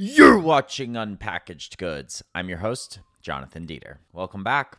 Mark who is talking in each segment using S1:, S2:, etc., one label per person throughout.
S1: You're watching Unpackaged Goods. I'm your host, Jonathan Dieter. Welcome back.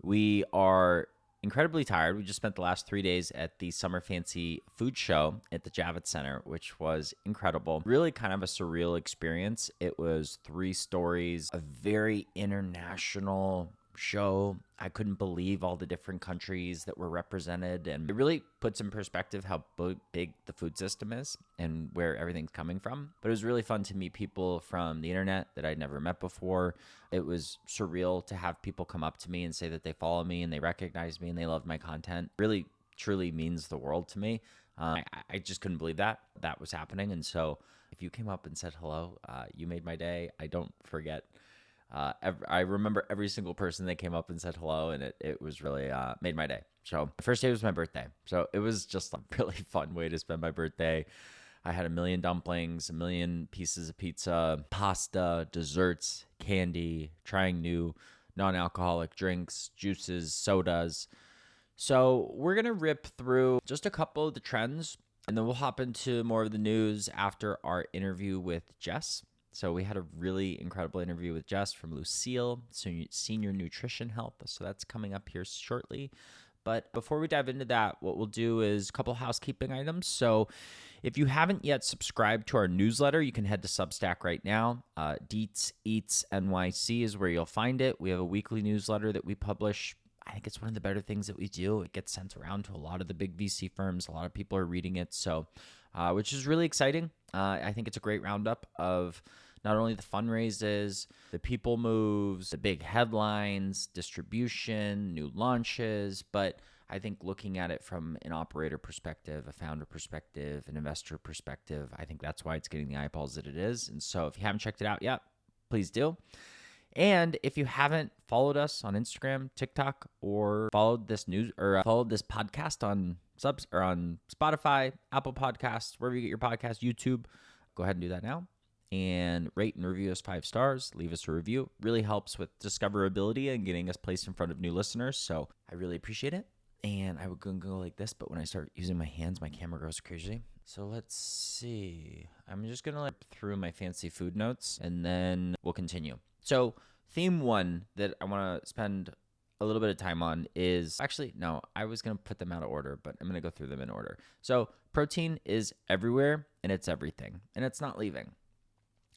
S1: We are incredibly tired. We just spent the last 3 days at the Summer Fancy Food Show at the Javits Center, which was incredible. Really kind of a surreal experience. It was 3 stories, a very international show. I couldn't believe all the different countries that were represented, and it really puts in perspective how big the food system is and where everything's coming from. But it was really fun to meet people from the internet that I'd never met before. It was surreal to have people come up to me and say that they follow me and they recognize me and they love my content. Really, truly means the world to me. I just couldn't believe that was happening. And so if you came up and said hello, you made my day. I don't forget. I remember every single person that came up and said hello, and it was really made my day. So the first day was my birthday. So it was just a really fun way to spend my birthday. I had 1 million dumplings, 1 million pieces of pizza, pasta, desserts, candy, trying new non-alcoholic drinks, juices, sodas. So we're going to rip through just a couple of the trends, and then we'll hop into more of the news after our interview with Jess. So we had a really incredible interview with Jess from Lucille, Senior Nutrition Health. So that's coming up here shortly. But before we dive into that, what we'll do is a couple housekeeping items. So if you haven't yet subscribed to our newsletter, you can head to Substack right now. Deets Eats NYC is where you'll find it. We have a weekly newsletter that we publish. I think it's one of the better things that we do. It gets sent around to a lot of the big VC firms. A lot of people are reading it, so which is really exciting. I think it's a great roundup of not only the fundraisers, the people moves, the big headlines, distribution, new launches, but I think looking at it from an operator perspective, a founder perspective, an investor perspective, I think that's why it's getting the eyeballs that it is. And so if you haven't checked it out yet, please do. And if you haven't followed us on Instagram, TikTok, or followed this news or followed this podcast on subs or on Spotify, Apple Podcasts, wherever you get your podcast, YouTube, go ahead and do that now. And rate and review us 5 stars. Leave us a review. Really helps with discoverability and getting us placed in front of new listeners. So I really appreciate it. And I would go like this, but when I start using my hands, my camera goes crazy. So let's see. I'm just going to look through my fancy food notes and then we'll continue. So theme 1 that I want to spend a little bit of time on is actually, no, I was going to put them out of order, but I'm going to go through them in order. So protein is everywhere and it's everything and it's not leaving.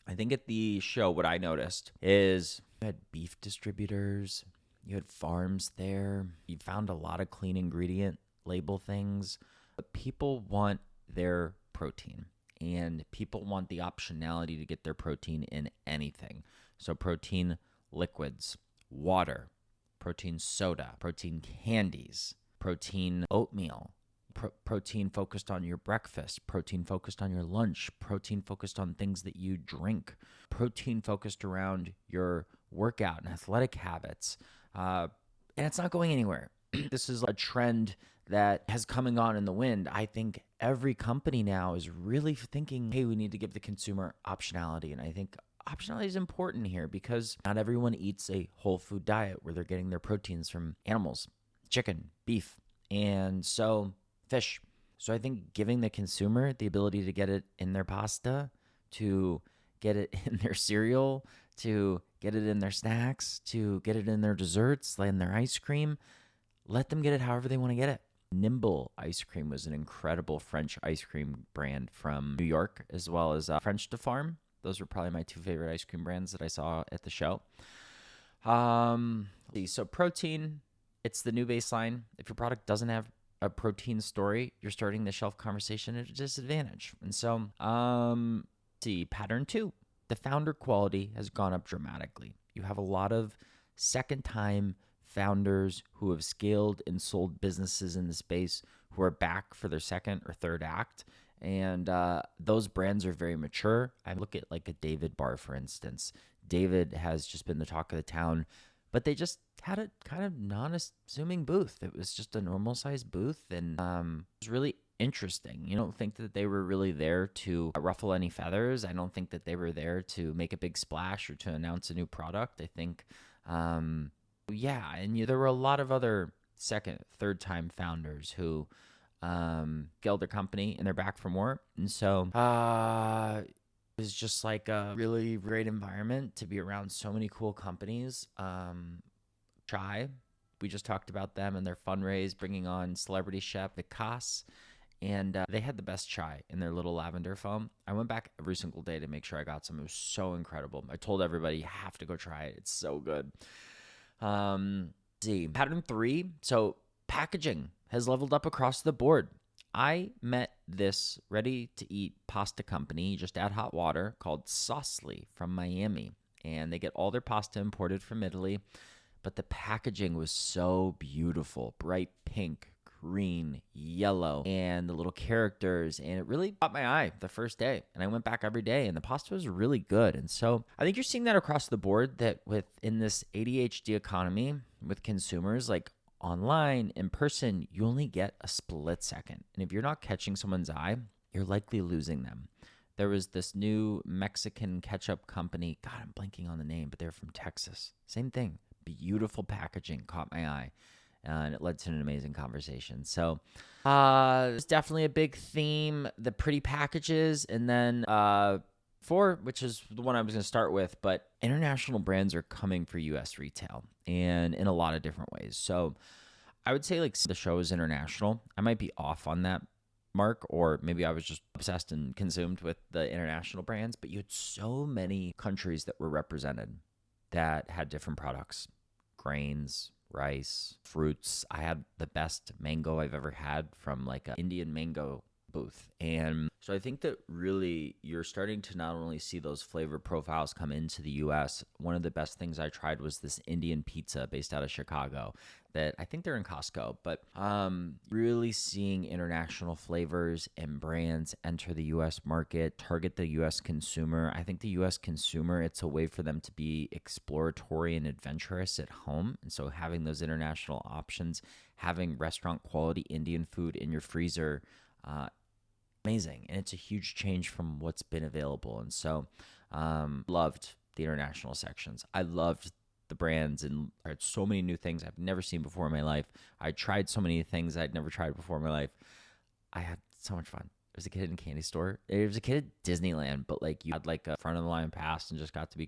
S1: I think at the show, what I noticed is you had beef distributors, you had farms there, you found a lot of clean ingredient label things, but people want their protein and people want the optionality to get their protein in anything. So protein liquids, water, protein soda, protein candies, protein oatmeal, protein focused on your breakfast, protein focused on your lunch, protein focused on things that you drink, protein focused around your workout and athletic habits. And it's not going anywhere. This is a trend that has coming on in the wind. I think every company now is really thinking, hey, we need to give the consumer optionality. And I think optionality is important here because not everyone eats a whole food diet where they're getting their proteins from animals, chicken, beef, and so fish. So I think giving the consumer the ability to get it in their pasta, to get it in their cereal, to get it in their snacks, to get it in their desserts, in their ice cream, let them get it however they want to get it. Nimble Ice Cream was an incredible French ice cream brand from New York, as well as French de Farm. Those were probably my 2 favorite ice cream brands that I saw at the show. So protein, it's the new baseline. If your product doesn't have a protein story, you're starting the shelf conversation at a disadvantage. And so, pattern 2, the founder quality has gone up dramatically. You have a lot of second-time founders who have scaled and sold businesses in the space who are back for their second or third act. And those brands are very mature. I look at like a David Bar, for instance. David has just been the talk of the town, but they just had a kind of non-assuming booth. It was just a normal sized booth, and it was really interesting. You don't think that they were really there to ruffle any feathers. I don't think that they were there to make a big splash or to announce a new product. I think, and there were a lot of other second, third time founders who scaled their company and they're back for more. And so it was just like a really great environment to be around so many cool companies. Chai, we just talked about them and their fundraise, bringing on celebrity chef Vikas. And they had the best chai in their little lavender foam. I went back every single day to make sure I got some. It was so incredible. I told everybody, you have to go try it. It's so good. See, pattern 3. So packaging has leveled up across the board. I met this ready-to-eat pasta company, just add hot water, called Saucely from Miami. And they get all their pasta imported from Italy. But the packaging was so beautiful, bright pink, green, yellow, and the little characters. And it really caught my eye the first day. And I went back every day, and the pasta was really good. And so I think you're seeing that across the board, that in this ADHD economy with consumers, like online, in person, you only get a split second. And if you're not catching someone's eye, you're likely losing them. There was this new Mexican ketchup company. God, I'm blanking on the name, but they're from Texas. Same thing. Beautiful packaging caught my eye. And it led to an amazing conversation. So it's definitely a big theme, the pretty packages. And then 4, which is the one I was going to start with, but international brands are coming for U.S. retail, and in a lot of different ways. So I would say like the show is international. I might be off on that mark, or maybe I was just obsessed and consumed with the international brands, but you had so many countries that were represented that had different products, grains, rice, fruits. I had the best mango I've ever had from like an Indian mango booth. And so I think that really you're starting to not only see those flavor profiles come into the US. One of the best things I tried was this Indian pizza based out of Chicago that I think they're in Costco, but really seeing international flavors and brands enter the US market, target the US consumer. I think the US consumer, it's a way for them to be exploratory and adventurous at home. And so having those international options, having restaurant quality Indian food in your freezer, amazing. And it's a huge change from what's been available. And so loved the international sections. I loved the brands, and I had so many new things I've never seen before in my life. I tried so many things I'd never tried before in my life. I had so much fun. There was a kid in a candy store. There was a kid at Disneyland, but like you had like a front of the line pass and just got to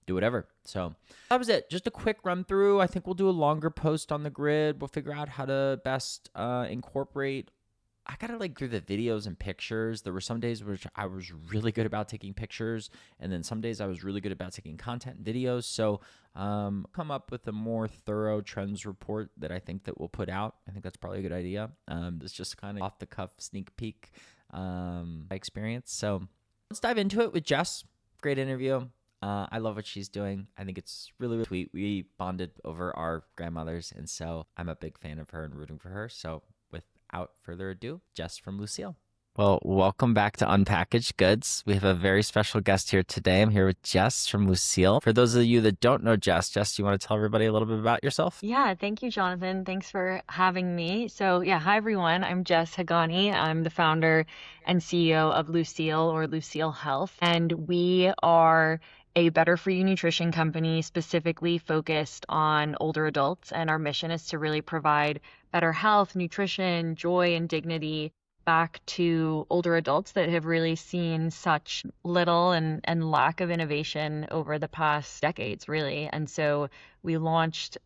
S1: do whatever. So that was it. Just a quick run through. I think we'll do a longer post on the grid. We'll figure out how to best incorporate. I got to like through the videos and pictures. There were some days which I was really good about taking pictures, and then some days I was really good about taking content and videos. So come up with a more thorough trends report that I think that we'll put out. I think that's probably a good idea. It's just kind of off the cuff sneak peek experience. So let's dive into it with Jess. Great interview. I love what she's doing. I think it's really, really sweet. We bonded over our grandmothers, and so I'm a big fan of her and rooting for her. So without further ado, Jess from Lucille. Well, welcome back to Unpackaged Goods. We have a very special guest here today. I'm here with Jess from Lucille. For those of you that don't know Jess, you want to tell everybody a little bit about yourself?
S2: Yeah, thank you, Jonathan. Thanks for having me. So yeah, hi everyone. I'm Jess Haghani. I'm the founder and CEO of Lucille, or Lucille Health. And we are a better for you nutrition company specifically focused on older adults. And our mission is to really provide better health, nutrition, joy, and dignity back to older adults that have really seen such little and lack of innovation over the past decades, really. And so we launched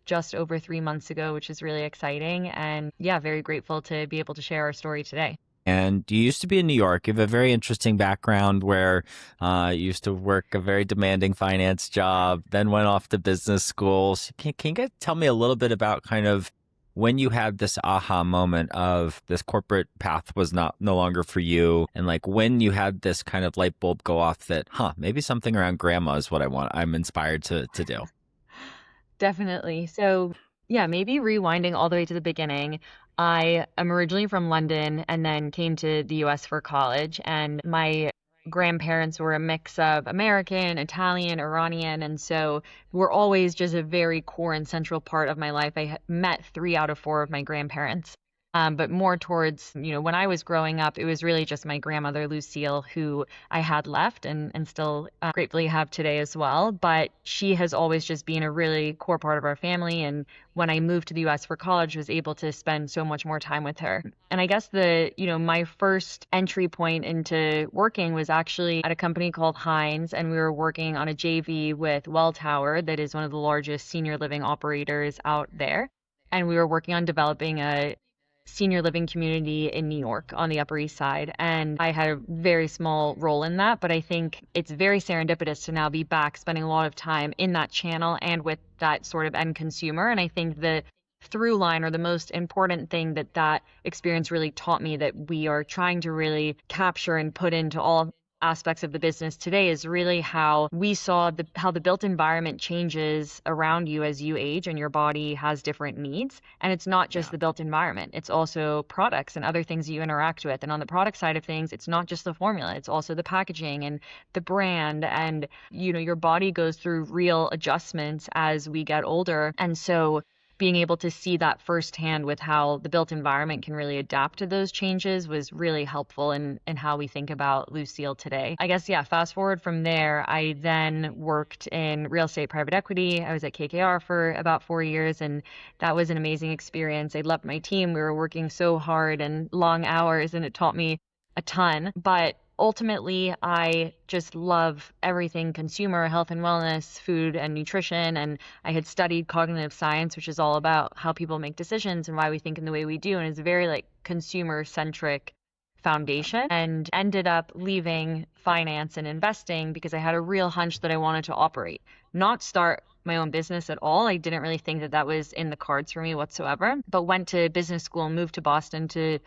S2: just over 3 months ago, which is really exciting. And yeah, very grateful to be able to share our story today.
S1: And you used to be in New York. You have a very interesting background where you used to work a very demanding finance job, then went off to business school. So can you guys tell me a little bit about kind of when you had this aha moment of this corporate path was no longer for you, and like when you had this kind of light bulb go off that, maybe something around grandma is what I'm inspired to do?
S2: Definitely. So yeah, maybe rewinding all the way to the beginning. I am originally from London and then came to the US for college. And my grandparents were a mix of American, Italian, Iranian. And so were always just a very core and central part of my life. I met 3 out of 4 of my grandparents. But more towards, when I was growing up, it was really just my grandmother, Lucille, who I had left and still gratefully have today as well. But she has always just been a really core part of our family. And when I moved to the US for college, was able to spend so much more time with her. And I guess my first entry point into working was actually at a company called Heinz, and we were working on a JV with Welltower, that is one of the largest senior living operators out there. And we were working on developing a senior living community in New York on the Upper East Side. And I had a very small role in that, but I think it's very serendipitous to now be back spending a lot of time in that channel and with that sort of end consumer. And I think the through line, or the most important thing that that experience really taught me, that we are trying to really capture and put into all aspects of the business today, is really how we saw how the built environment changes around you as you age and your body has different needs. And it's not just
S1: Yeah.
S2: the built environment, it's also products and other things you interact with. And on the product side of things, it's not just the formula, it's also the packaging and the brand. And your body goes through real adjustments as we get older. And so being able to see that firsthand with how the built environment can really adapt to those changes was really helpful in how we think about Lucille today. I guess, yeah, fast forward from there, I then worked in real estate private equity. I was at KKR for about 4 years, and that was an amazing experience. I loved my team. We were working so hard and long hours, and it taught me a ton. But ultimately, I just love everything consumer, health and wellness, food and nutrition. And I had studied cognitive science, which is all about how people make decisions and why we think in the way we do. And it's a very like consumer centric foundation, and ended up leaving finance and investing because I had a real hunch that I wanted to operate, not start my own business at all. I didn't really think that that was in the cards for me whatsoever, but went to business school and moved to Boston to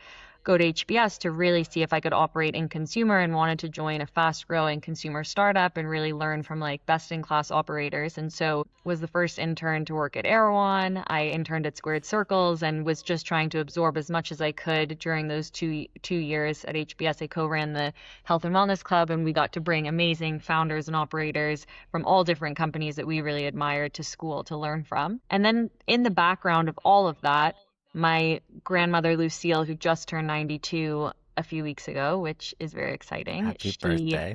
S2: go to HBS to really see if I could operate in consumer, and wanted to join a fast growing consumer startup and really learn from like best in class operators. And so was the first intern to work at Erewhon. I interned at Squared Circles and was just trying to absorb as much as I could during those two years at HBS. I co-ran the Health and Wellness Club, and we got to bring amazing founders and operators from all different companies that we really admired to school to learn from. And then in the background of all of that, my grandmother, Lucille, who just turned 92 a few weeks ago, which is very exciting.
S1: Happy birthday.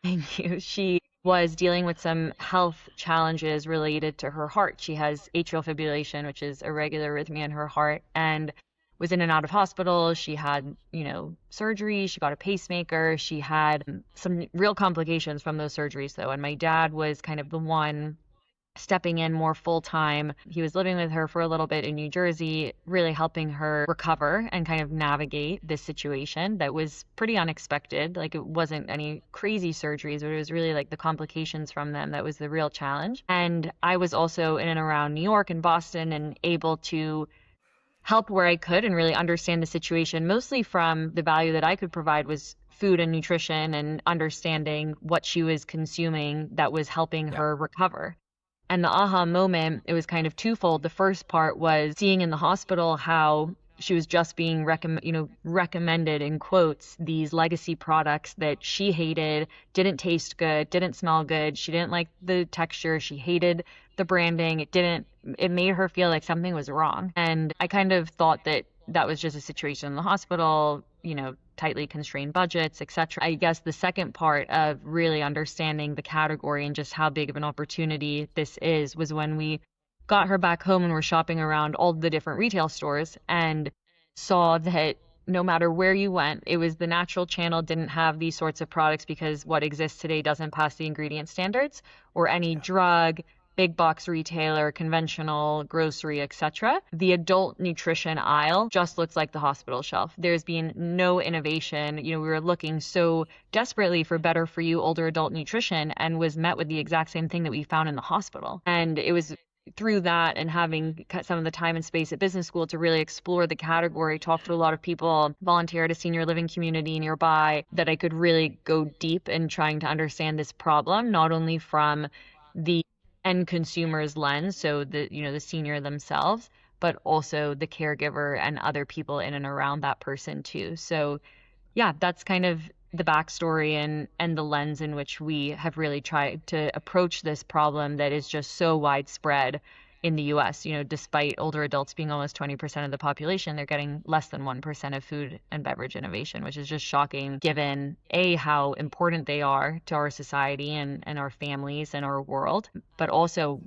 S2: Thank you. She was dealing with some health challenges related to her heart. She has atrial fibrillation, which is irregular arrhythmia in her heart, and was in and out of hospital. She had, surgery. She got a pacemaker. She had some real complications from those surgeries, though. And my dad was kind of the one stepping in more full time. He was living with her for a little bit in New Jersey, really helping her recover and kind of navigate this situation that was pretty unexpected. Like, it wasn't any crazy surgeries, but it was really like the complications from them that was the real challenge. And I was also in and around New York and Boston and able to help where I could and really understand the situation, mostly from the value that I could provide was food and nutrition, and understanding what she was consuming that was helping her recover. And the aha moment, it was kind of twofold. The first part was seeing in the hospital how she was just being recommended, in quotes, these legacy products that she hated, didn't taste good, didn't smell good. She didn't like the texture. She hated the branding. It made her feel like something was wrong. And I kind of thought that that was just a situation in the hospital, tightly constrained budgets, etc. I guess the second part of really understanding the category and just how big of an opportunity this is was when we got her back home and were shopping around all the different retail stores and saw that no matter where you went, it was the natural channel didn't have these sorts of products because what exists today doesn't pass the ingredient standards, or any drug, big box retailer, conventional grocery, etc. The adult nutrition aisle just looks like the hospital shelf. There's been no innovation. We were looking so desperately for better for you older adult nutrition, and was met with the exact same thing that we found in the hospital. And it was through that, and having some of the time and space at business school to really explore the category, talk to a lot of people, volunteer at a senior living community nearby, that I could really go deep in trying to understand this problem, not only from the end consumer's lens, so the senior themselves, but also the caregiver and other people in and around that person too. So yeah, that's kind of the backstory and the lens in which we have really tried to approach this problem that is just so widespread in the US. Despite older adults being almost 20% of the population, they're getting less than 1% of food and beverage innovation, which is just shocking given how important they are to our society and our families and our world, but also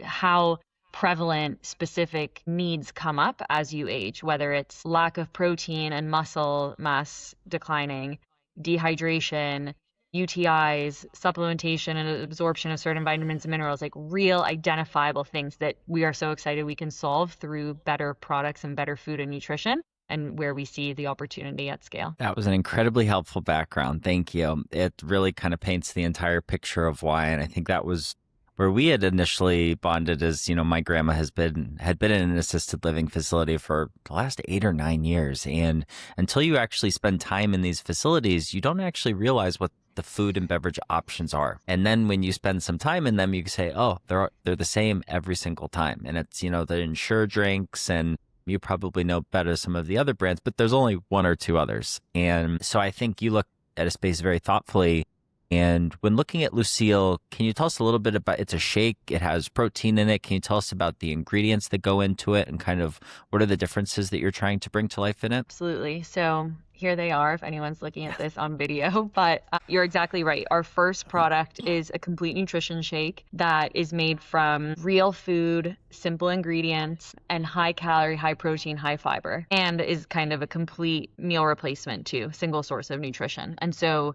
S2: how prevalent specific needs come up as you age, whether it's lack of protein and muscle mass declining, dehydration, UTIs, supplementation and absorption of certain vitamins and minerals, like real identifiable things that we are so excited we can solve through better products and better food and nutrition, and where we see the opportunity at scale.
S1: That was an incredibly helpful background. Thank you. It really kind of paints the entire picture of why. And I think that was where we had initially bonded as, my grandma had been in an assisted living facility for the last 8 or 9 years. And until you actually spend time in these facilities, you don't actually realize what the food and beverage options are. And then when you spend some time in them, you can say, oh, they're the same every single time. And it's, the Ensure drinks, and you probably know better some of the other brands, but there's only one or two others. And so I think you look at a space very thoughtfully. And when looking at Lucille, can you tell us a little bit about, it's a shake, it has protein in it. Can you tell us about the ingredients that go into it and kind of what are the differences that you're trying to bring to life in it?
S2: Absolutely. So here they are if anyone's looking at this on video, but you're exactly right. Our first product is a complete nutrition shake that is made from real food, simple ingredients, and high calorie, high protein, high fiber, and is kind of a complete meal replacement too, single source of nutrition. And so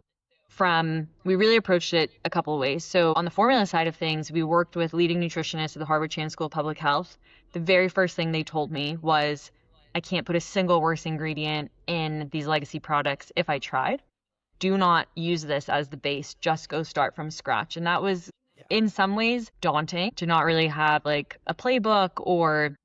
S2: we really approached it a couple of ways. So on the formula side of things, we worked with leading nutritionists at the Harvard Chan School of Public Health. The very first thing they told me was, I can't put a single worse ingredient in these legacy products if I tried. Do not use this as the base, just go start from scratch. And that was in some ways daunting to not really have like a playbook or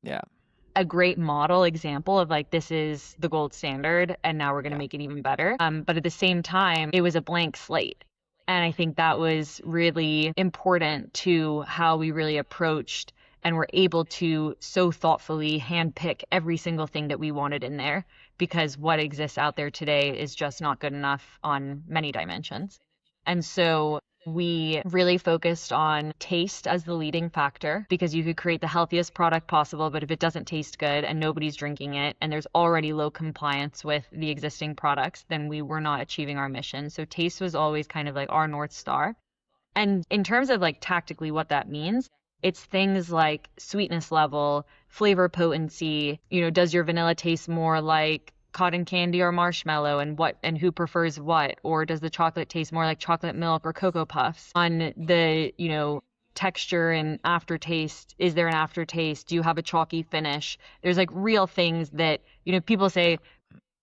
S2: a great model example of like, this is the gold standard and now we're going to make it even better. But at the same time, it was a blank slate. And I think that was really important to how we really approached and were able to so thoughtfully handpick every single thing that we wanted in there, because what exists out there today is just not good enough on many dimensions. And so we really focused on taste as the leading factor, because you could create the healthiest product possible, but if it doesn't taste good and nobody's drinking it and there's already low compliance with the existing products, then we were not achieving our mission. So taste was always kind of like our North Star. And in terms of like tactically what that means, it's things like sweetness level, flavor potency, does your vanilla taste more like cotton candy or marshmallow, and who prefers what? Or does the chocolate taste more like chocolate milk or Cocoa Puffs? On the, texture and aftertaste, is there an aftertaste? Do you have a chalky finish? There's like real things that, people say,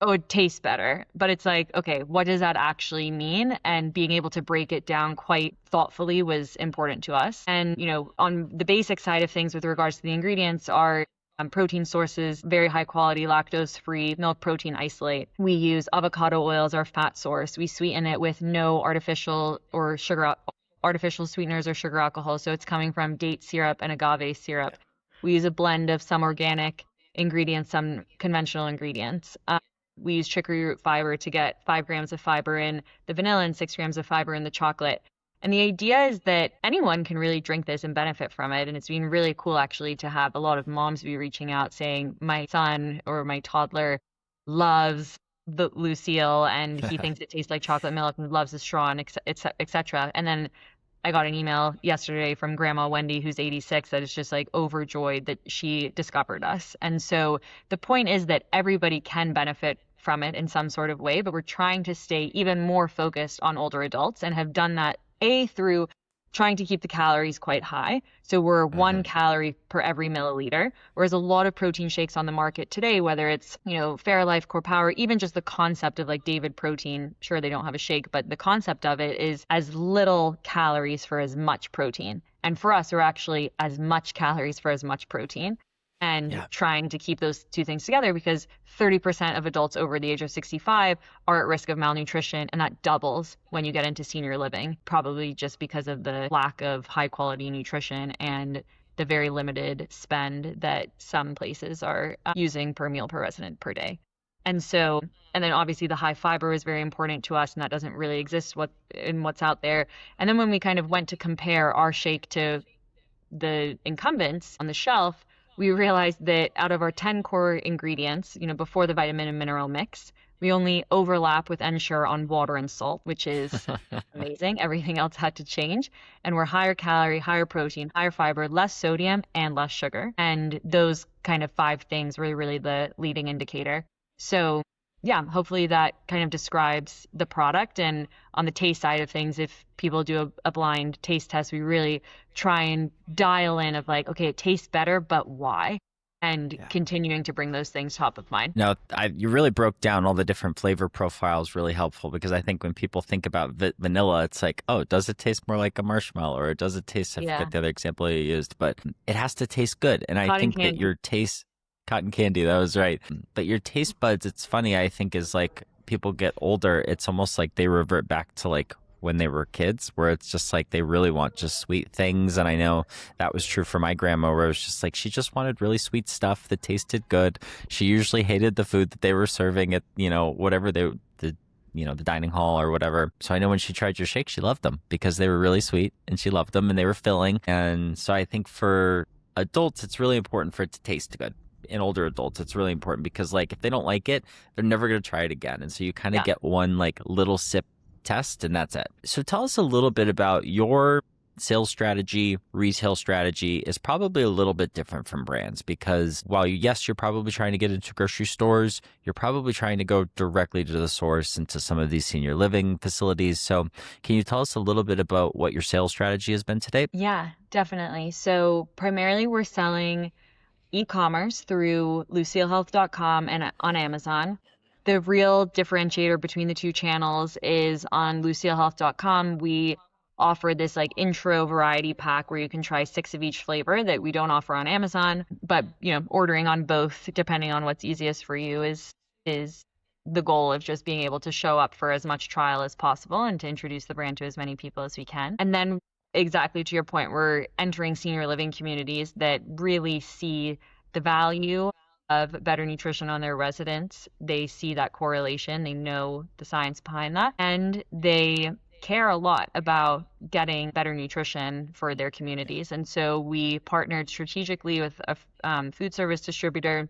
S2: oh, it tastes better. But it's like, okay, what does that actually mean? And being able to break it down quite thoughtfully was important to us. And, on the basic side of things with regards to the ingredients are protein sources, very high quality, lactose-free milk protein isolate. We use avocado oil as our fat source. We sweeten it with no artificial sweeteners or sugar alcohol. So it's coming from date syrup and agave syrup. We use a blend of some organic ingredients, some conventional ingredients. We use chicory root fiber to get 5 grams of fiber in the vanilla and 6 grams of fiber in the chocolate. And the idea is that anyone can really drink this and benefit from it. And it's been really cool actually to have a lot of moms be reaching out saying, my son or my toddler loves the Lucille and he thinks it tastes like chocolate milk and loves the straw and et cetera. And then I got an email yesterday from Grandma Wendy, who's 86, that is just like overjoyed that she discovered us. And so the point is that everybody can benefit from it in some sort of way, but we're trying to stay even more focused on older adults and have done that through trying to keep the calories quite high. So we're 1 calorie per every milliliter, whereas a lot of protein shakes on the market today, whether it's, Fairlife, Core Power, even just the concept of like David protein, sure, they don't have a shake, but the concept of it is as little calories for as much protein. And for us, we're actually as much calories for as much protein. And trying to keep those two things together, because 30% of adults over the age of 65 are at risk of malnutrition, and that doubles when you get into senior living, probably just because of the lack of high quality nutrition and the very limited spend that some places are using per meal per resident per day. And then obviously the high fiber is very important to us, and that doesn't really exist in what's out there. And then when we kind of went to compare our shake to the incumbents on the shelf, we realized that out of our 10 core ingredients, before the vitamin and mineral mix, we only overlap with Ensure on water and salt, which is amazing. Everything else had to change. And we're higher calorie, higher protein, higher fiber, less sodium, and less sugar. And those kind of 5 things were really the leading indicator. So yeah, hopefully that kind of describes the product. And on the taste side of things, if people do a blind taste test, we really try and dial in of like, okay, it tastes better, but why? And continuing to bring those things top of mind.
S1: No, you really broke down all the different flavor profiles, really helpful, because I think when people think about vanilla, it's like, oh, does it taste more like a marshmallow, or does it taste, I forget the other example you used, but it has to taste good. And I think that your taste, cotton candy, that was right. But your taste buds, it's funny, I think, is like people get older, it's almost like they revert back to like when they were kids, where it's just like they really want just sweet things. And I know that was true for my grandma, where it was just like she just wanted really sweet stuff that tasted good. She usually hated the food that they were serving at, whatever the dining hall or whatever. So I know when she tried your shake, she loved them because they were really sweet and she loved them and they were filling. And so I think for adults, it's really important for it to taste good. In older adults, it's really important because like if they don't like it, they're never going to try it again. And so you kind of get one like little sip test and that's it. So tell us a little bit about your sales strategy. Retail strategy is probably a little bit different from brands because while yes, you're probably trying to get into grocery stores, you're probably trying to go directly to the source into some of these senior living facilities. So can you tell us a little bit about what your sales strategy has been to date?
S2: Yeah, definitely. So primarily we're selling e-commerce through lucillehealth.com and on Amazon. The real differentiator between the two channels is on lucillehealth.com, we offer this like intro variety pack where you can try 6 of each flavor that we don't offer on Amazon. But, ordering on both, depending on what's easiest for you, is the goal of just being able to show up for as much trial as possible and to introduce the brand to as many people as we can. And then exactly to your point, we're entering senior living communities that really see the value of better nutrition on their residents. They see that correlation. They know the science behind that. And they care a lot about getting better nutrition for their communities. And so we partnered strategically with a food service distributor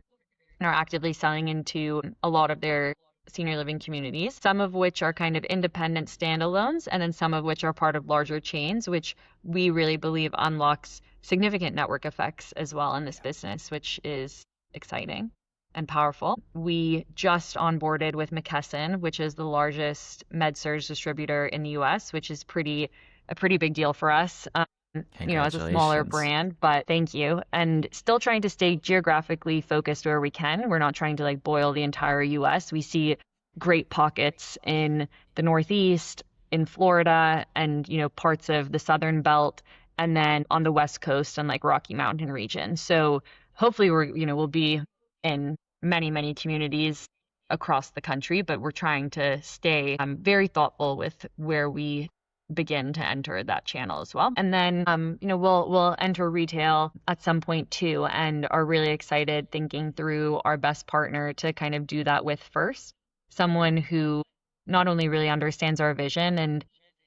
S2: and are actively selling into a lot of their senior living communities, some of which are kind of independent standalones, and then some of which are part of larger chains, which we really believe unlocks significant network effects as well in this business, which is exciting and powerful. We just onboarded with McKesson, which is the largest med-surg distributor in the US, which is a pretty big deal for us. As a smaller brand, but thank you. And still trying to stay geographically focused where we can. We're not trying to like boil the entire US. We see great pockets in the Northeast, in Florida, and, parts of the Southern Belt, and then on the West Coast and like Rocky Mountain region. So hopefully we'll be in many, many communities across the country, but we're trying to stay very thoughtful with where we begin to enter that channel as well. And then, we'll enter retail at some point too, and are really excited thinking through our best partner to kind of do that with first. Someone who not only really understands our vision and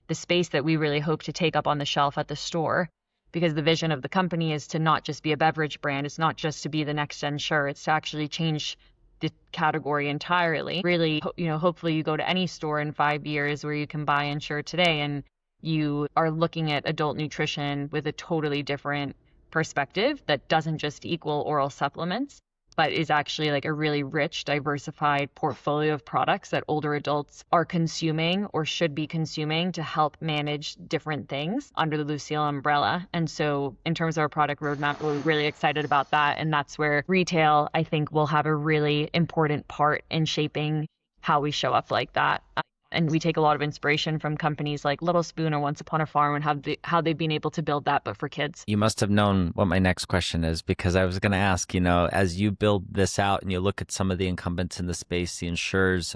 S2: the space that we really hope to take up on the shelf at the store, because the vision of the company is to not just be a beverage brand. It's not just to be the next Ensure. It's to actually change the category entirely. Really, hopefully you go to any store in 5 years where you can buy Ensure today and you are looking at adult nutrition with a totally different perspective that doesn't just equal oral supplements, but is actually like a really rich, diversified portfolio of products that older adults are consuming or should be consuming to help manage different things under the Lucille umbrella. And so in terms of our product roadmap, we're really excited about that. And that's where retail, I think, will have a really important part in shaping how we show up like that. And we take a lot of inspiration from companies like Little Spoon or Once Upon a Farm and how they've been able to build that, but for kids.
S1: You must have known what my next question is, because I was going to ask, as you build this out and you look at some of the incumbents in the space, the Ensures,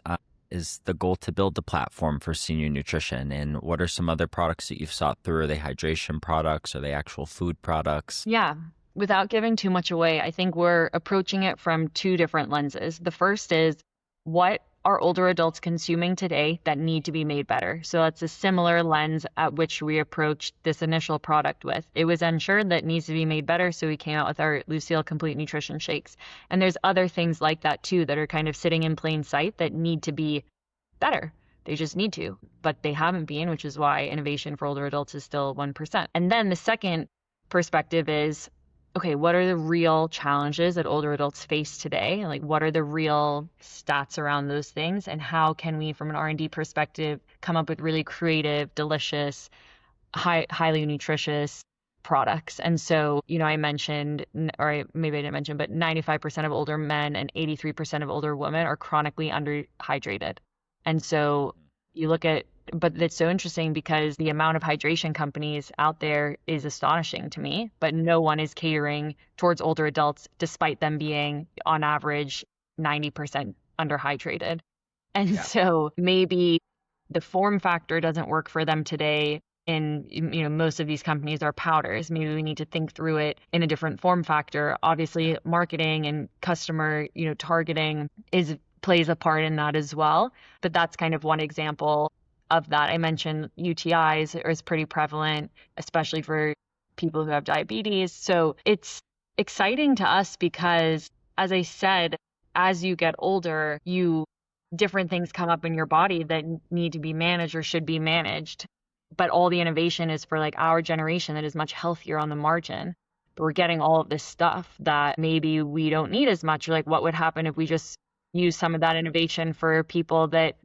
S1: is the goal to build the platform for senior nutrition? And what are some other products that you've sought through? Are they hydration products? Are they actual food products?
S2: Yeah. Without giving too much away, I think we're approaching it from 2 different lenses. The first is, what are older adults consuming today that need to be made better? So that's a similar lens at which we approached this initial product with. It was ensured that it needs to be made better, so we came out with our Lucille Complete Nutrition Shakes. And there's other things like that too that are kind of sitting in plain sight that need to be better. They just need to, but they haven't been, which is why innovation for older adults is still 1%. And then the second perspective is, okay, what are the real challenges that older adults face today? Like, what are the real stats around those things? And how can we, from an R&D perspective, come up with really creative, delicious, highly nutritious products? And so, I mentioned, or maybe I didn't mention, but 95% of older men and 83% of older women are chronically underhydrated. And so you look at, but it's so interesting because the amount of hydration companies out there is astonishing to me, but no one is catering towards older adults despite them being on average 90% underhydrated. And so maybe the form factor doesn't work for them today. And most of these companies are powders. Maybe we need to think through it in a different form factor. Obviously, marketing and customer, targeting plays a part in that as well. But that's kind of one example of that. I mentioned UTIs is pretty prevalent, especially for people who have diabetes. So it's exciting to us because, as I said, as you get older, different things come up in your body that need to be managed or should be managed. But all the innovation is for like our generation that is much healthier on the margin. But we're getting all of this stuff that maybe we don't need as much. Or like, what would happen if we just use some of that innovation for people that,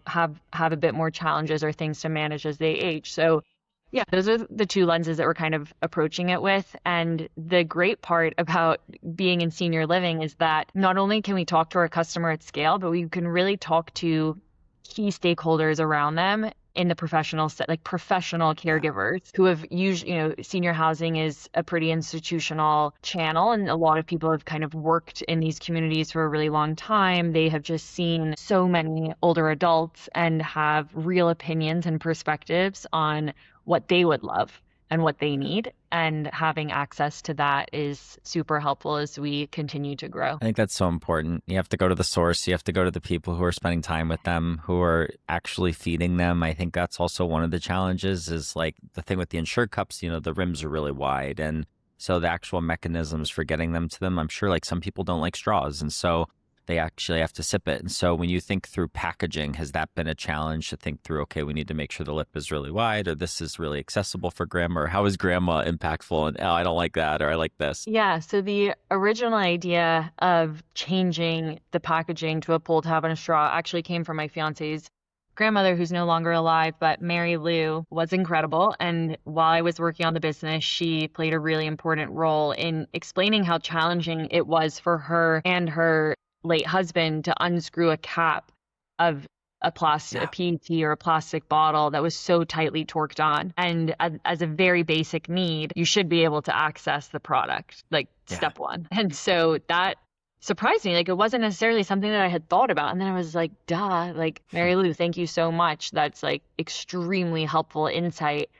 S2: have a bit more challenges or things to manage as they age. So yeah, those are the two lenses that we're kind of approaching it with. And the great part about being in senior living is that not only can we talk to our customer at scale, but we can really talk to key stakeholders around them in the professional set, like professional caregivers who have usually, senior housing is a pretty institutional channel. And a lot of people have kind of worked in these communities for a really long time. They have just seen so many older adults and have real opinions and perspectives on what they would love and what they need. And having access to that is super helpful as we continue to grow.
S1: I think that's so important. You have to go to the source. You have to go to the people who are spending time with them, who are actually feeding them. I think that's also one of the challenges is like the thing with the insured cups, the rims are really wide. And so the actual mechanisms for getting them to them, I'm sure like some people don't like straws. And so they actually have to sip it. And so when you think through packaging, has that been a challenge to think through, okay, we need to make sure the lip is really wide or this is really accessible for grandma, or how is grandma impactful? And oh, I don't like that, or I like this.
S2: Yeah. So the original idea of changing the packaging to a pull tab and a straw actually came from my fiance's grandmother, who's no longer alive, but Mary Lou was incredible. And while I was working on the business, she played a really important role in explaining how challenging it was for her and her late husband to unscrew a cap of a PET or a plastic bottle that was so tightly torqued on. And as a very basic need, you should be able to access the product, like step one. And so that surprised me. Like, it wasn't necessarily something that I had thought about. And then I was like, duh, like, Mary Lou, thank you so much. That's like extremely helpful insight.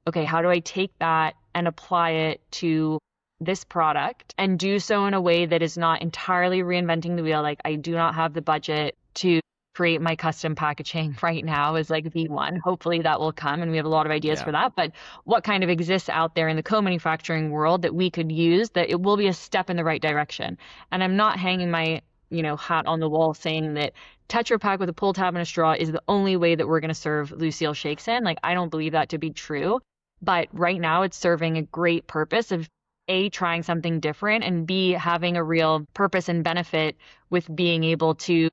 S2: Okay, how do I take that and apply it to this product and do so in a way that is not entirely reinventing the wheel? Like, I do not have the budget to create my custom packaging right now as like V1. Hopefully that will come, and we have a lot of ideas for that. But what kind of exists out there in the co-manufacturing world that we could use that it will be a step in the right direction? And I'm not hanging my, hat on the wall saying that Tetra Pak with a pull tab and a straw is the only way that we're going to serve Lucille shakes in. Like, I don't believe that to be true. But right now it's serving a great purpose of A, trying something different, and B, having a real purpose and benefit with being able to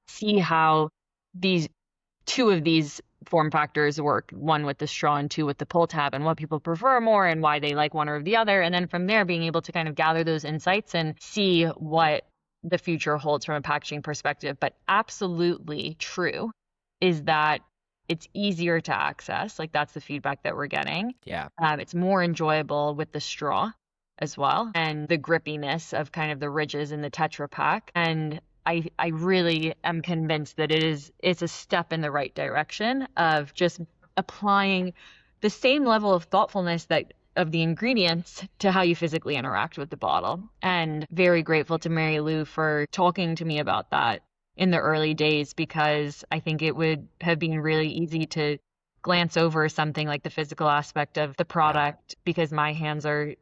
S2: see how these two of these form factors work, one with the straw and two with the pull tab, and what people prefer more and why they like one or the other. And then from there, being able to kind of gather those insights and see what the future holds from a packaging perspective. But absolutely true is that it's easier to access. Like, that's the feedback that we're getting.
S1: Yeah.
S2: It's more enjoyable with the straw as well, and the grippiness of kind of the ridges in the Tetra Pak. And I really am convinced that it's a step in the right direction of just applying the same level of thoughtfulness of the ingredients to how you physically interact with the bottle. And very grateful to Mary Lou for talking to me about that in the early days because I think it would have been really easy to glance over something like the physical aspect of the
S1: Yeah.
S2: product because my hands are,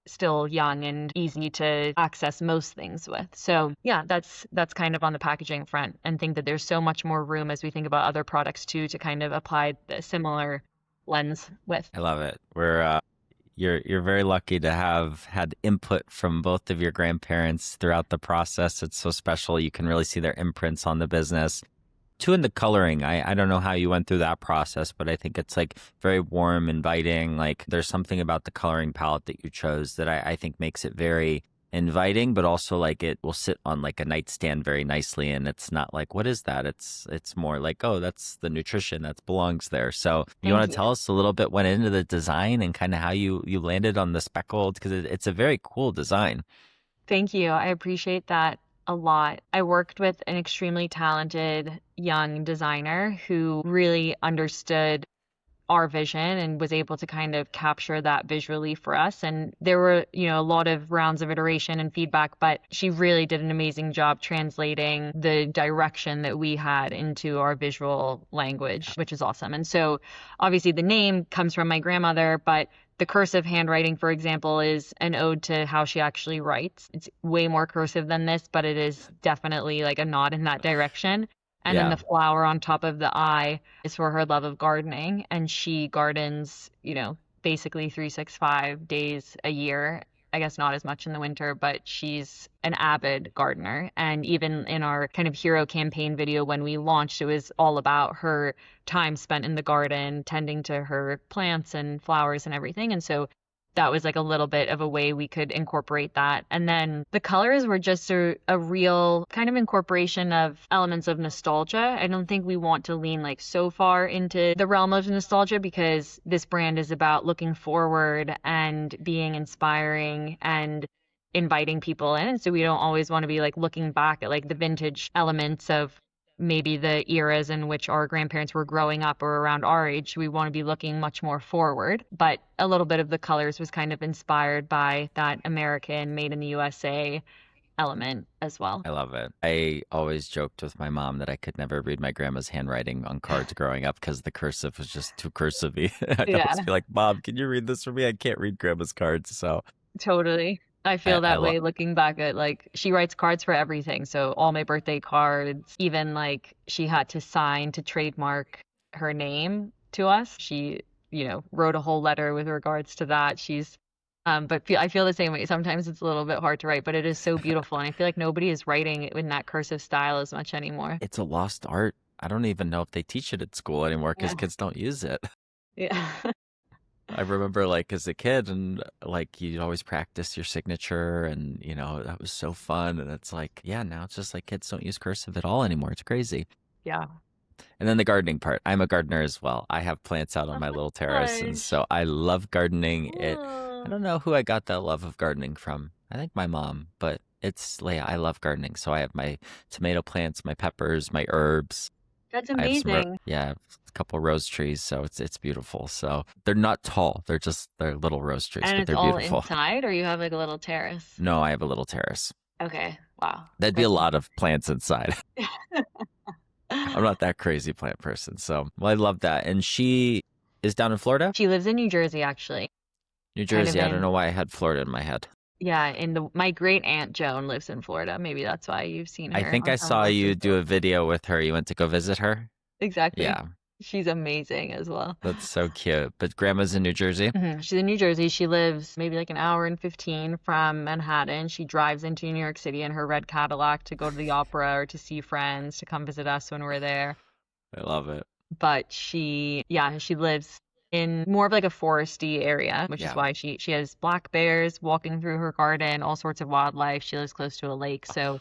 S2: still young and easy to access most things with. So yeah, that's kind of on the packaging front, and think that there's so much more room as we think about other products too to kind of apply the similar lens with.
S1: I love it. You're very lucky to have had input from both of your grandparents throughout the process. It's so special. You can really see their imprints on the business. Two, in the coloring. I don't know how you went through that process, but I think it's like very warm, inviting. Like there's something about the coloring palette that you chose that I think makes it very inviting, but also like it will sit on like a nightstand very nicely. And it's not like, what is that? It's more like, oh, that's the nutrition that belongs there. So you
S2: Thank
S1: want to
S2: you.
S1: tell us a little bit went into the design and kind of how you landed on the speckled, because it's a very cool design.
S2: Thank you. I appreciate that a lot. I worked with an extremely talented young designer who really understood our vision and was able to kind of capture that visually for us. And there were, a lot of rounds of iteration and feedback, but she really did an amazing job translating the direction that we had into our visual language, which is awesome. And so obviously the name comes from my grandmother, but the cursive handwriting, for example, is an ode to how she actually writes. It's way more cursive than this, but it is definitely like a nod in that direction. And then
S1: Yeah.
S2: the flower on top of the I is for her love of gardening. And she gardens, basically 365 days a year. I guess not as much in the winter, but she's an avid gardener. And even in our kind of hero campaign video when we launched, it was all about her time spent in the garden, tending to her plants and flowers and everything. And so that was like a little bit of a way we could incorporate that. And then the colors were just a real kind of incorporation of elements of nostalgia. I don't think we want to lean like so far into the realm of nostalgia because this brand is about looking forward and being inspiring and inviting people in. So we don't always want to be like looking back at like the vintage elements of maybe the eras in which our grandparents were growing up or around our age. We want to be looking much more forward. But a little bit of the colors was kind of inspired by that American made in the USA element as well.
S1: I love it. I always joked with my mom that I could never read my grandma's handwriting on cards growing up because the cursive was just too cursive-y. I'd
S2: Yeah,
S1: always be like, Mom, can you read this for me? I can't read grandma's cards. So
S2: totally. I
S1: I,
S2: feel
S1: I
S2: that
S1: love
S2: way looking back at like she writes cards for everything. So all my birthday cards, even like she had to sign to trademark her name to us. She, wrote a whole letter with regards to that. I feel the same way. Sometimes it's a little bit hard to write, but it is so beautiful. And I feel like nobody is writing it in that cursive style as much anymore.
S1: It's a lost art. I don't even know if they teach it at school anymore because
S2: Yeah.
S1: kids don't use it.
S2: Yeah.
S1: I remember like as a kid and like you'd always practice your signature and that was so fun. And it's like, yeah, now it's just like kids don't use cursive at all anymore. It's crazy.
S2: Yeah.
S1: And then the gardening part. I'm a gardener as well. I have plants out on
S2: Oh
S1: my
S2: my
S1: little terrace. And
S2: gosh.
S1: so I love gardening. I
S2: Oh.
S1: don't know who I got that love of gardening from. I think my mom, but it's Leia. I love gardening. So I have my tomato plants, my peppers, my herbs.
S2: That's
S1: I have
S2: amazing.
S1: a couple rose trees. So it's beautiful. So they're not tall. They're little rose trees,
S2: And
S1: but
S2: it's
S1: they're
S2: all
S1: beautiful.
S2: inside, or you have like a little terrace?
S1: No, I have a little terrace.
S2: Okay. Wow.
S1: That'd be a
S2: That's
S1: lot of plants inside. I'm not that crazy plant person. So well, I love that. And she is down in Florida?
S2: She lives in New Jersey, actually.
S1: New
S2: Kind of
S1: Jersey. I don't
S2: in,
S1: know why I had Florida in my head.
S2: yeah, my great aunt Joan lives in Florida. Maybe that's why you've seen
S1: I
S2: her
S1: think
S2: on
S1: I
S2: some of
S1: saw
S2: our
S1: you
S2: food
S1: do a
S2: posts.
S1: video with her. You went to go visit her?
S2: Exactly.
S1: Yeah,
S2: She's amazing as well.
S1: that's so cute. But grandma's in New Jersey?
S2: She's in New Jersey. She lives maybe like an hour and 15 from Manhattan. She drives into New York City in her red Cadillac to go to the opera or to see friends, to come visit us when we're there.
S1: I love it.
S2: But she lives in more of like a foresty area, which is
S1: Yeah.
S2: why she has black bears walking through her garden, all sorts of wildlife. She lives close to a lake. So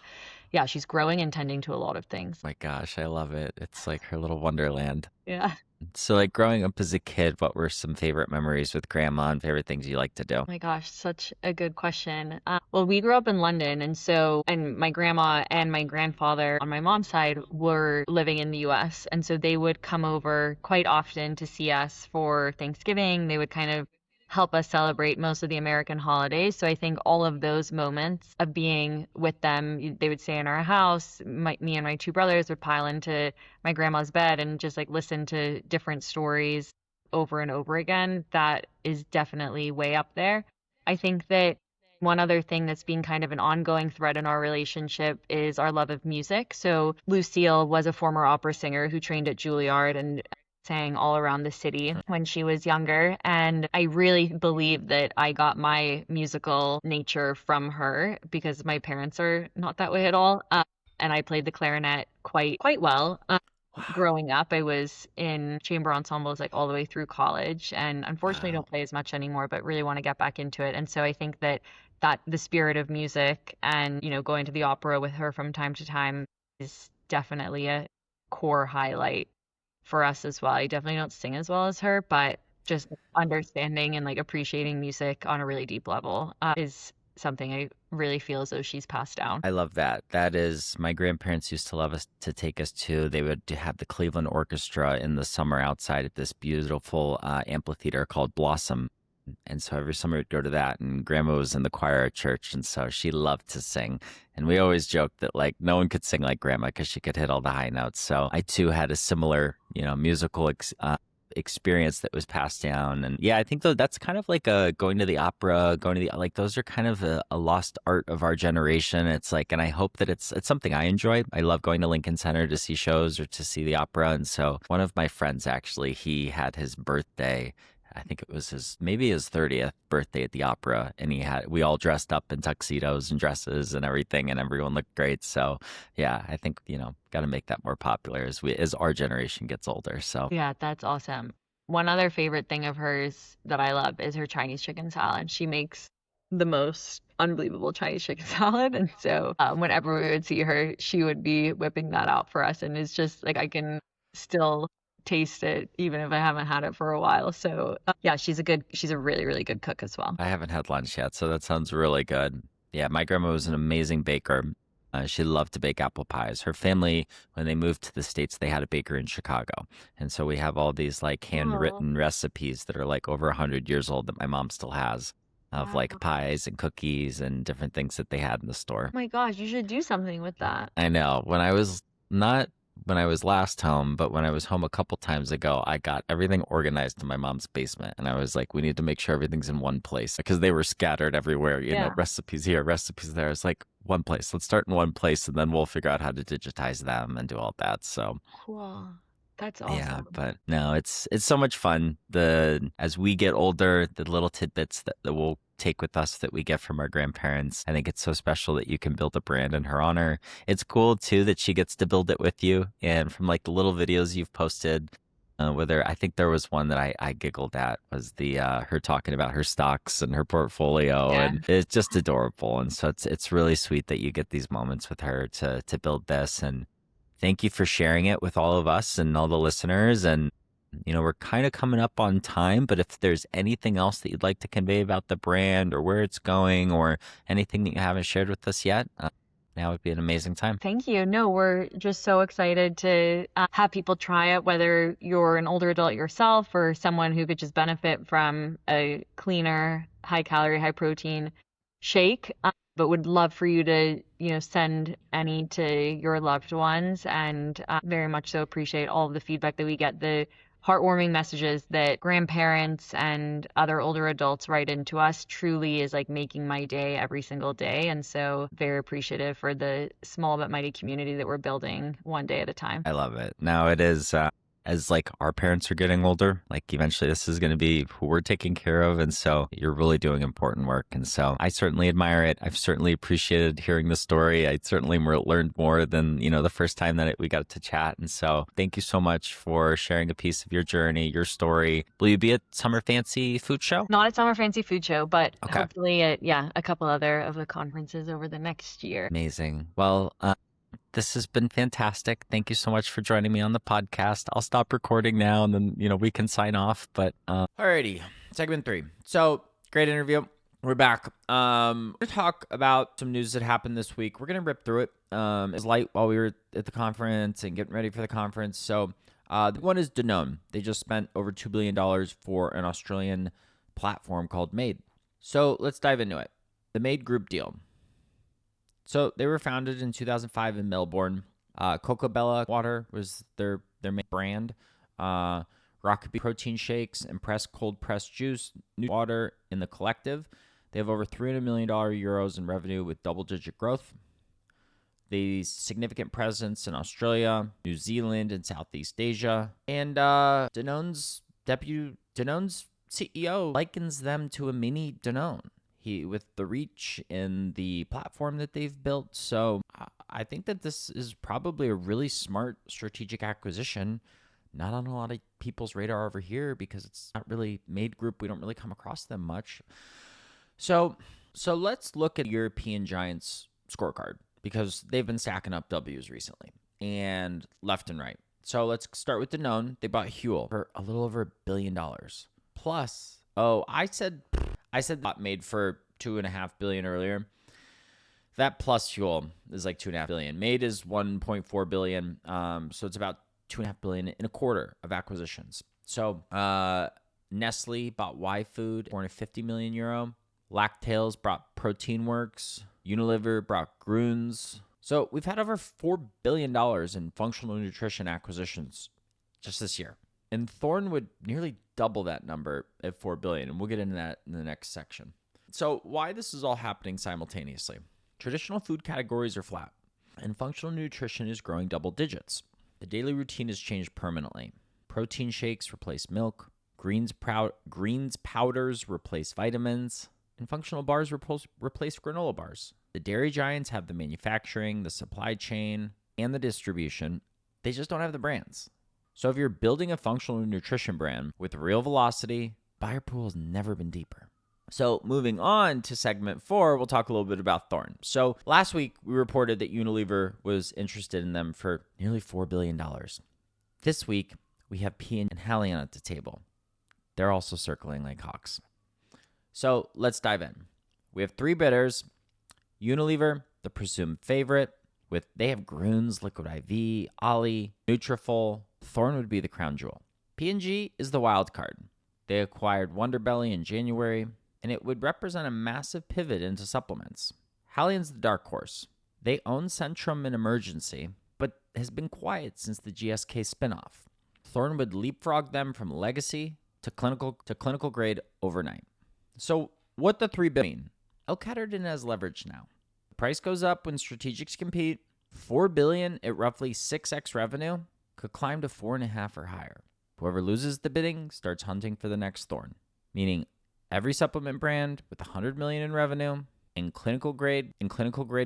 S2: yeah, she's growing and tending to a lot of things.
S1: My gosh, I love it. It's like her little wonderland.
S2: Yeah.
S1: So, like growing up as a kid, what were some favorite memories with grandma and favorite things you like to do?
S2: Oh my gosh, such a good question. Well, we grew up in London, and my grandma and my grandfather on my mom's side were living in the US. And so they would come over quite often to see us for Thanksgiving. They would kind of help us celebrate most of the American holidays. So I think all of those moments of being with them, they would stay in our house. Me and my two brothers would pile into my grandma's bed and just like listen to different stories over and over again. That is definitely way up there. I think that one other thing that's been kind of an ongoing thread in our relationship is our love of music. So Lucille was a former opera singer who trained at Juilliard and sang all around the city when she was younger. And I really believe that I got my musical nature from her because my parents are not that way at all. And I played the clarinet quite well. Growing up, I was in chamber ensembles like all the way through college, and unfortunately
S1: Wow.
S2: don't play as much anymore, but really want to get back into it. And so I think that the spirit of music and, going to the opera with her from time to time is definitely a core highlight for us as well. I definitely don't sing as well as her, but just understanding and like appreciating music on a really deep level is something I really feel as though she's passed down.
S1: I love that. That is, my grandparents used to love us to take us to, they would have the Cleveland Orchestra in the summer outside at this beautiful amphitheater called Blossom. And so every summer we'd go to that, and grandma was in the choir at church. And so she loved to sing. And we always joked that like no one could sing like grandma because she could hit all the high notes. So I too had a similar, musical experience that was passed down. And yeah, I think though that's kind of like going to the opera, like those are kind of a lost art of our generation. It's like, and I hope that it's something I enjoy. I love going to Lincoln Center to see shows or to see the opera. And so one of my friends, actually, he had his birthday, I think it was maybe his 30th birthday at the opera, and we all dressed up in tuxedos and dresses and everything, and everyone looked great. So yeah, I think, got to make that more popular as our generation gets older. So
S2: Yeah, that's awesome. One other favorite thing of hers that I love is her Chinese chicken salad. She makes the most unbelievable Chinese chicken salad. And so whenever we would see her, she would be whipping that out for us. And it's just like I can still taste it even if I haven't had it for a while. So yeah, she's a really, really good cook as well.
S1: I haven't had lunch yet, so that sounds really good. Yeah, my grandma was an amazing baker. She loved to bake apple pies. Her family, when they moved to the States, they had a baker in Chicago. And so we have all these like
S2: Oh,
S1: handwritten recipes that are like over 100 years old that my mom still has of
S2: wow.
S1: like pies and cookies and different things that they had in the store.
S2: Oh my gosh, you should do something with that.
S1: I know. Not when I was last home, but when I was home a couple times ago, I got everything organized in my mom's basement. And I was like, we need to make sure everything's in one place because they were scattered everywhere,
S2: Yeah.
S1: recipes here, recipes there. It's like one place. Let's start in one place and then we'll figure out how to digitize them and do all that. So
S2: Cool. That's
S1: yeah,
S2: awesome.
S1: but no, it's so much fun. As we get older, the little tidbits that we'll take with us that we get from our grandparents. I think it's so special that you can build a brand in her honor. It's cool too that she gets to build it with you. And from like the little videos you've posted, whether I think there was one that I giggled at was the her talking about her stocks and her portfolio,
S2: Yeah.
S1: and it's just adorable. And so it's really sweet that you get these moments with her to build this. And thank you for sharing it with all of us and all the listeners. And, we're kind of coming up on time, but if there's anything else that you'd like to convey about the brand or where it's going or anything that you haven't shared with us yet, now would be an amazing time.
S2: Thank you. No, we're just so excited to have people try it, whether you're an older adult yourself or someone who could just benefit from a cleaner, high calorie, high protein shake. But would love for you to, send any to your loved ones, and very much so appreciate all of the feedback that we get. The heartwarming messages that grandparents and other older adults write into us truly is like making my day every single day. And so very appreciative for the small but mighty community that we're building one day at a time.
S1: I love it. Now it is, as like our parents are getting older, like eventually this is going to be who we're taking care of. And so you're really doing important work. And so I certainly admire it. I've certainly appreciated hearing the story. I certainly learned more than, the first time that we got to chat. And so thank you so much for sharing a piece of your journey, your story. Will you be at Summer Fancy Food Show?
S2: Not at Summer Fancy Food Show, but
S1: Okay.
S2: hopefully at, a couple other of the conferences over the next year.
S1: Amazing. Well, this has been fantastic. Thank you so much for joining me on the podcast. I'll stop recording now and then, we can sign off. But alrighty, segment 3. So great interview. We're back. We're going to talk about some news that happened this week. We're going to rip through it. It was light while we were at the conference and getting ready for the conference. So one is Danone. They just spent over $2 billion for an Australian platform called Made. So let's dive into it. The Made Group deal. So they were founded in 2005 in Melbourne. Cocoa Bella water was their main brand. Rockaby protein shakes and cold pressed juice, new water in the collective. They have over $300 million euros in revenue with double-digit growth. They significant presence in Australia, New Zealand, and Southeast Asia. And Danone's CEO likens them to a mini Danone. With the reach and the platform that they've built. So I think that this is probably a really smart strategic acquisition. Not on a lot of people's radar over here because it's not really Made Group. We don't really come across them much. So let's look at European Giants scorecard because they've been stacking up W's recently and left and right. So let's start with Danone. They bought Huel for a little over $1 billion. Plus, I said that Made for $2.5 billion earlier. That plus Huel is like $2.5 billion. Made is $1.4 billion. So it's about $2.5 billion in a quarter of acquisitions. So Nestle bought Y-Food for €450 million. Lactails brought Protein Works. Unilever brought Grunes. So we've had over $4 billion in functional nutrition acquisitions just this year. And Thorne would nearly double that number at $4 billion. And we'll get into that in the next section. So why this is all happening simultaneously. Traditional food categories are flat, and functional nutrition is growing double digits. The daily routine has changed permanently. Protein shakes replace milk. Greens powders replace vitamins. And functional bars replace granola bars. The dairy giants have the manufacturing, the supply chain, and the distribution. They just don't have the brands. So if you're building a functional nutrition brand with real velocity, buyer pool has never been deeper. So moving on to segment 4, we'll talk a little bit about Thorne. So last week, we reported that Unilever was interested in them for nearly $4 billion. This week, we have P&G and Haleon at the table. They're also circling like hawks. So let's dive in. We have 3 bidders. Unilever, the presumed favorite. They have Grunes, Liquid IV, Ollie, Nutrafol. Thorne would be the crown jewel. P&G is the wild card. They acquired Wonder Belly in January, and it would represent a massive pivot into supplements. Haleon's the dark horse. They own Centrum and Emergency, but has been quiet since the GSK spinoff. Thorne would leapfrog them from legacy to clinical grade overnight. So what the 3 billion? Elk Hatterton has leverage now. The price goes up when strategics compete. $4 billion at roughly 6x revenue could climb to 4.5 or higher. Whoever loses the bidding starts hunting for the next Thorne, meaning every supplement brand with $100 million in revenue and clinical grade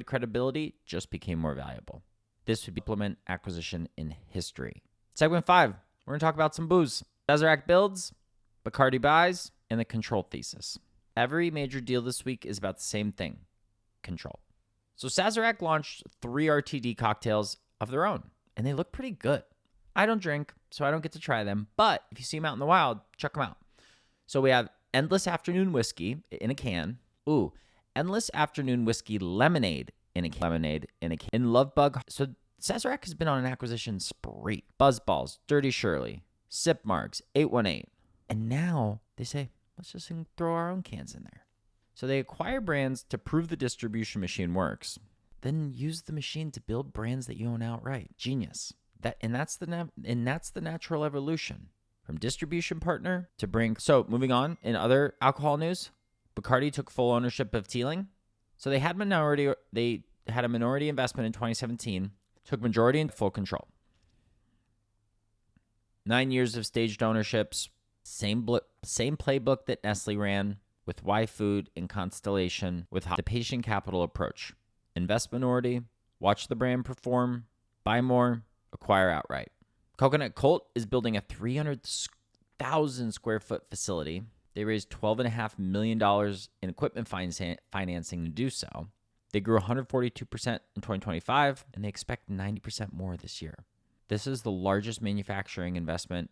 S1: credibility just became more valuable. This would be supplement acquisition in history. Segment 5, we're going to talk about some booze. Sazerac builds, Bacardi buys, and the control thesis. Every major deal this week is about the same thing, control. So Sazerac launched 3 RTD cocktails of their own, and they look pretty good. I don't drink, so I don't get to try them, but if you see them out in the wild, check them out. So we have Endless Afternoon Whiskey in a can. Ooh, Endless Afternoon Whiskey Lemonade in a can. And Love Bug. So Sazerac has been on an acquisition spree. Buzzballs, Dirty Shirley, Sip Marks, 818. And now they say, let's just throw our own cans in there. So they acquire brands to prove the distribution machine works, then use the machine to build brands that you own outright. Genius. That's the natural evolution from distribution partner to brand. So moving on, in other alcohol news, Bacardi took full ownership of Teeling. So they had a minority investment in 2017, took majority and full control. 9 years of staged ownerships, same playbook that Nestle ran with Y-Food and Constellation with the patient capital approach. Invest minority, watch the brand perform, buy more, acquire outright. Coconut Cult is building a 300,000 square foot facility. They raised $12.5 million in equipment financing to do so. They grew 142% in 2025, and they expect 90% more this year. This is the largest manufacturing investment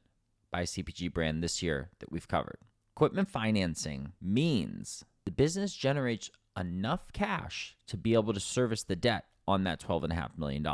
S1: by a CPG brand this year that we've covered. Equipment financing means the business generates enough cash to be able to service the debt on that $12.5 million.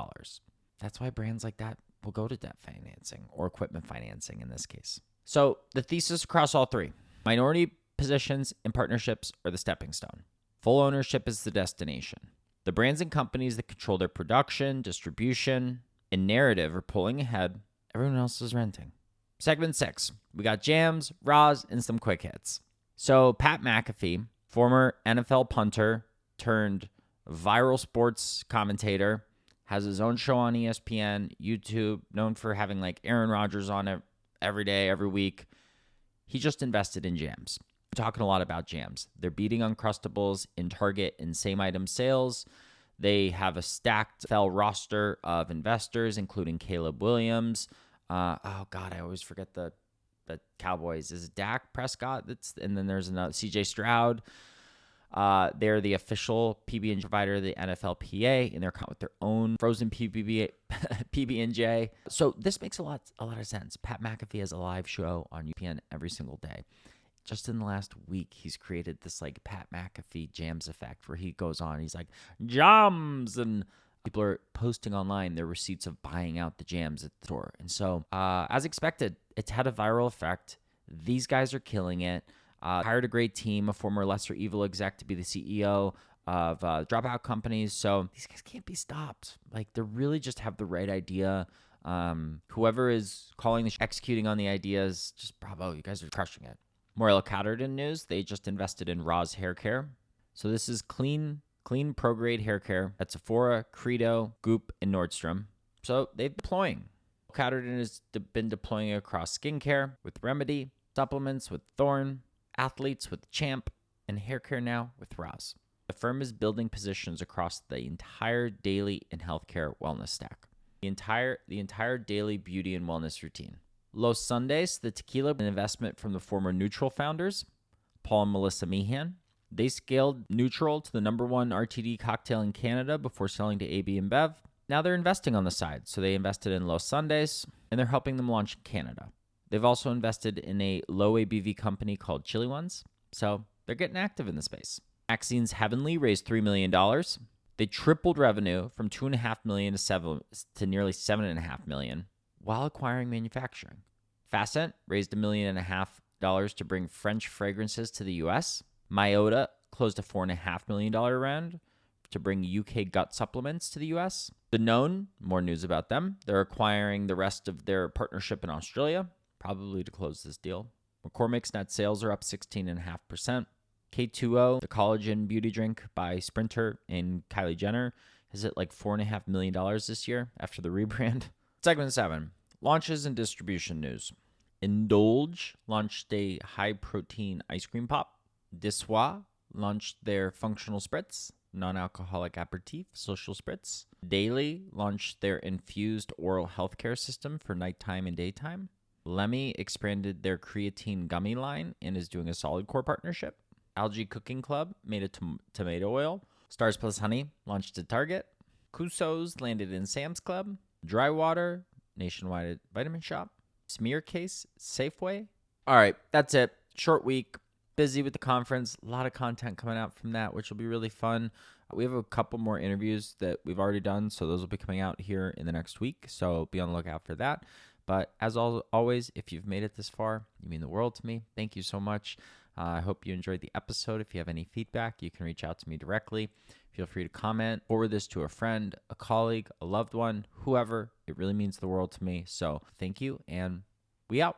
S1: That's why brands like that will go to debt financing or equipment financing in this case. So the thesis across all 3. Minority positions and partnerships are the stepping stone. Full ownership is the destination. The brands and companies that control their production, distribution, and narrative are pulling ahead. Everyone else is renting. Segment 6. We got jams, raws, and some quick hits. So Pat McAfee, former NFL punter turned viral sports commentator, has his own show on ESPN, YouTube, known for having like Aaron Rodgers on it every day, every week. He just invested in jams. We're talking a lot about jams. They're beating Uncrustables in Target and same item sales. They have a stacked roster of investors, including Caleb Williams. I always forget the Cowboys. Is it Dak Prescott? And then there's another CJ Stroud. They're the official PB&J provider of the NFLPA, and they're with their own frozen PB&J. So this makes a lot of sense. Pat McAfee has a live show on UPN every single day. Just in the last week, he's created this like Pat McAfee jams effect where he goes on. He's like, jams, and people are posting online their receipts of buying out the jams at the store. And so, as expected, it's had a viral effect. These guys are killing it. Hired a great team, a former lesser evil exec to be the CEO of dropout companies. So these guys can't be stopped. Like, they really just have the right idea. Whoever is executing on the ideas, just bravo. You guys are crushing it. More Catterton news. They just invested in Roz Hair Care. So this is clean pro-grade hair care at Sephora, Credo, Goop, and Nordstrom. So they're deploying. Catterton has been deploying across skincare with Remedy, supplements with Thorne, athletes with Champ, and hair care now with Roz. The firm is building positions across the entire daily and healthcare wellness stack. The entire daily beauty and wellness routine. Los Sundays, the tequila, an investment from the former Neutral founders, Paul and Melissa Meehan. They scaled Neutral to the number one RTD cocktail in Canada before selling to AB InBev. Now they're investing on the side. So they invested in Los Sundays, and they're helping them launch in Canada. They've also invested in a low ABV company called Chili Ones. So they're getting active in the space. Maxine's Heavenly raised $3 million. They tripled revenue from $2.5 million to nearly $7.5 million while acquiring manufacturing. Facent raised $1.5 million to bring French fragrances to the U.S. Myota closed a $4.5 million round to bring UK gut supplements to the U.S. Danone, more news about them. They're acquiring the rest of their partnership in Australia, probably to close this deal. McCormick's net sales are up 16.5%. K2O, the collagen beauty drink by Sprinter and Kylie Jenner, is at like $4.5 million this year after the rebrand. Segment 7, launches and distribution news. Indulge launched a high-protein ice cream pop. Dissois launched their functional spritz, non-alcoholic aperitif social spritz. Daily launched their infused oral healthcare system for nighttime and daytime. Lemmy expanded their creatine gummy line and is doing a solid core partnership. Algae Cooking Club made a tomato oil. Stars Plus Honey launched at Target. Cuso's landed in Sam's Club. Dry Water, nationwide vitamin shop. Smear Case, Safeway. All right, that's it. Short week. Busy with the conference. A lot of content coming out from that, which will be really fun. We have a couple more interviews that we've already done, so those will be coming out here in the next week. So be on the lookout for that. But as always, if you've made it this far, you mean the world to me. Thank you so much. I hope you enjoyed the episode. If you have any feedback, you can reach out to me directly. Feel free to comment, forward this to a friend, a colleague, a loved one, whoever. It really means the world to me. So thank you, and we out.